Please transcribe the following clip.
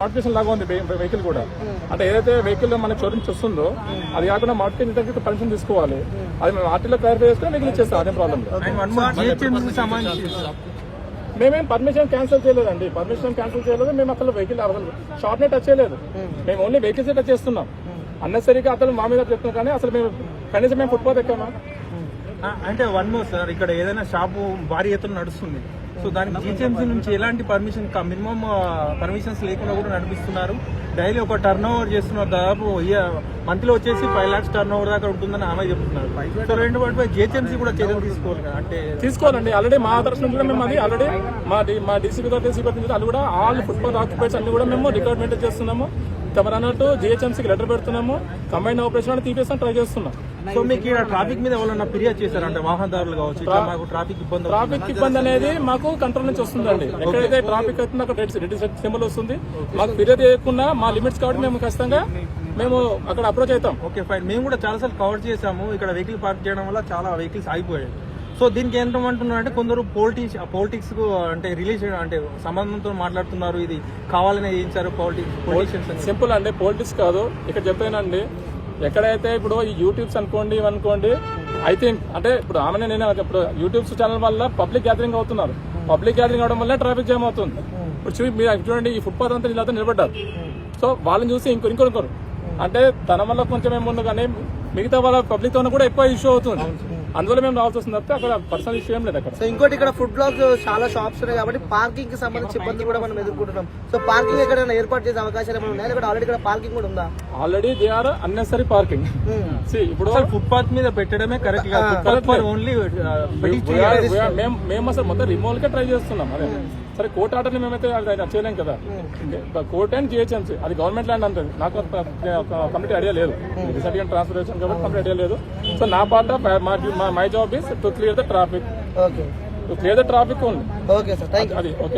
Modification లాగా ఉంది vehicle కూడా. అంటే ఏదైతే వెహికల్ మనకి షోరూమ్ వస్తుందో అది కాకుండా మోడిఫికేషన్ పర్మిషన్ తీసుకోవాలి. అది మేము ఆర్టీలో క్లారిఫై చేసుకుని వెహికల్ ఇచ్చేస్తాం, అదే ప్రాబ్లం. మేమేం పర్మిషన్ క్యాన్సిల్ చేయలేదండి, పర్మిషన్ క్యాన్సిల్ చేయలేదు. మేము అసలు వెహికల్ షాప్ నే టచ్ చేయలేదు, మేము ఓన్లీ వెహికల్స్ టచ్ చేస్తున్నాం. అన్నెసరీగా అతను మా మీద చెప్తున్నాం, కానీ అసలు మేము కనీసం మేము ఫుట్పాత్ ఎక్కామా. అంటే వన్ మోర్ సార్, ఇక్కడ ఏదైనా షాపు భారీ ఎత్తున నడుస్తుంది, సో దానికి జీహెచ్ఎంసీ నుంచి ఎలాంటి పర్మిషన్ మినిమం పర్మిషన్స్ లేకుండా కూడా నడిపిస్తున్నారు. డైలీ ఒక టర్న్ ఓవర్ చేస్తున్నారు, దాదాపు మంత్లీ వచ్చేసి 5 lakhs టర్న్ ఓవర్ దాకా ఉంటుందని ఆమె చెప్తున్నారు. సో రెండు వాటిపై జీహెచ్ఎంసీ కూడా చర్యలు తీసుకోవాలి కదా, అంటే తీసుకోవాలండి. ఆల్రెడీ మా తరఫు నుంచి కూడా మేము అది ఆల్రెడీ మా డీసీపీ నుంచి అది కూడా ఆల్ ఫుట్పాత్ ఆక్యుపైస్ అన్ని కూడా మేము రికార్డ్ మెయింటైన్ చేస్తున్నాము. తమరన్నట్టు జీహెచ్ఎంసీకి లెటర్ పెడుతున్నాము, కంబైన్ ఆపరేషన్ అని తీపేస్తాం ట్రై చేస్తున్నాం. సో మీకు ఇక్కడ ట్రాఫిక్ మీద ఎవరన్నా ఫిర్యాదు చేశారంటే వాహనదారులు కావచ్చు, మాకు ట్రాఫిక్ ఇబ్బంది అనేది మాకు కంట్రోల్ నుంచి వస్తుందండి. ఎక్కడైతే ట్రాఫిక్ అవుతుందో అక్కడ రెడ్ సింబల్ వస్తుంది. మాకు ఫిర్యాదు చేయకుండా మా లిమిట్స్ కాబట్టి మేము ఖచ్చితంగా మేము అక్కడ అప్రోచ్ అవుతాం. Okay fine. మేము కూడా చాలాసార్లు కవర్ చేసాము, ఇక్కడ వెహికల్ పార్క్ చేయడం వల్ల చాలా వెహికల్స్ ఆగిపోయాయి. సో దీనికి ఏంటంటున్నారు అంటే కొందరు పొలిటిక్స్ కు అంటే రిలేషన్ అంటే సంబంధంతో మాట్లాడుతున్నారు, ఇది కావాలనే చేయించారు పొలిటిషియన్స్. సింపుల్ అండి, పొలిటిక్స్ కాదు. ఇక్కడ చెప్పానండి, ఎక్కడైతే ఇప్పుడు ఈ యూట్యూబ్స్ అనుకోండి ఇవనుకోండి, ఐ థింక్ అంటే ఇప్పుడు ఆమెనే నేను ఇప్పుడు యూట్యూబ్స్ ఛానల్ వల్ల పబ్లిక్ గ్యాదరింగ్ అవుతున్నారు. పబ్లిక్ గ్యాదరింగ్ అవడం వల్ల ట్రాఫిక్ జామ్ అవుతుంది. ఇప్పుడు మీరు చూడండి, ఈ ఫుట్పాత్ అంతా ఇలా నిలబడ్డారు. సో వాళ్ళని చూసి ఇంకొకరు అంటే తన వల్ల కొంచెం ఏముంది, కానీ మిగతా వాళ్ళ పబ్లిక్ తో కూడా ఎక్కువ ఇష్యూ అవుతుంది. అందువల్ల మేము రావాల్సి వస్తుంది తప్పితే అక్కడ పర్సనల్ ఇష్యూ ఏం లేదు. అక్కడ సో ఇంకోటి, ఇక్కడ ఫుడ్ బ్లాక్ చాలా షాప్స్ ఉన్నాయి కాబట్టి పార్కింగ్ కి సంబంధించి ఇబ్బందులు కూడా మనం ఎదుర్కొంటున్నాం. సో పార్కింగ్ ఎక్కడైనా ఏర్పాటు చేసే అవకాశాలు ఏమైనా ఉన్నాయి? ఆల్రెడీ ఇక్కడ పార్కింగ్ కూడా ఉందా? Already they are unnecessary parking. ఇప్పుడు ఫుట్పాత్ మీద పెట్టడమే కరెక్ట్ గా, ఓన్లీ మేము అసలు మొత్తం రిమూవల్ కే ట్రై చేస్తున్నాం. అదే సరే, కోర్టు ఆర్డర్ని మేమైతే చేయలేం కదా. కోర్ట్ అండ్ జిహెచ్ఎంసీ అది గవర్నమెంట్ ల్యాండ్ అంటుంది. నాకు కంప్లీట్ ఐడియా లేదు, రీసెంట్ గా ట్రాన్స్ఫర్ చేసాను కాబట్టి కంప్లీట్ ఐడియా లేదు. సో నా part of my job is to clear the traffic, to clear the traffic only. Okay sir, thank you. అది ఓకే.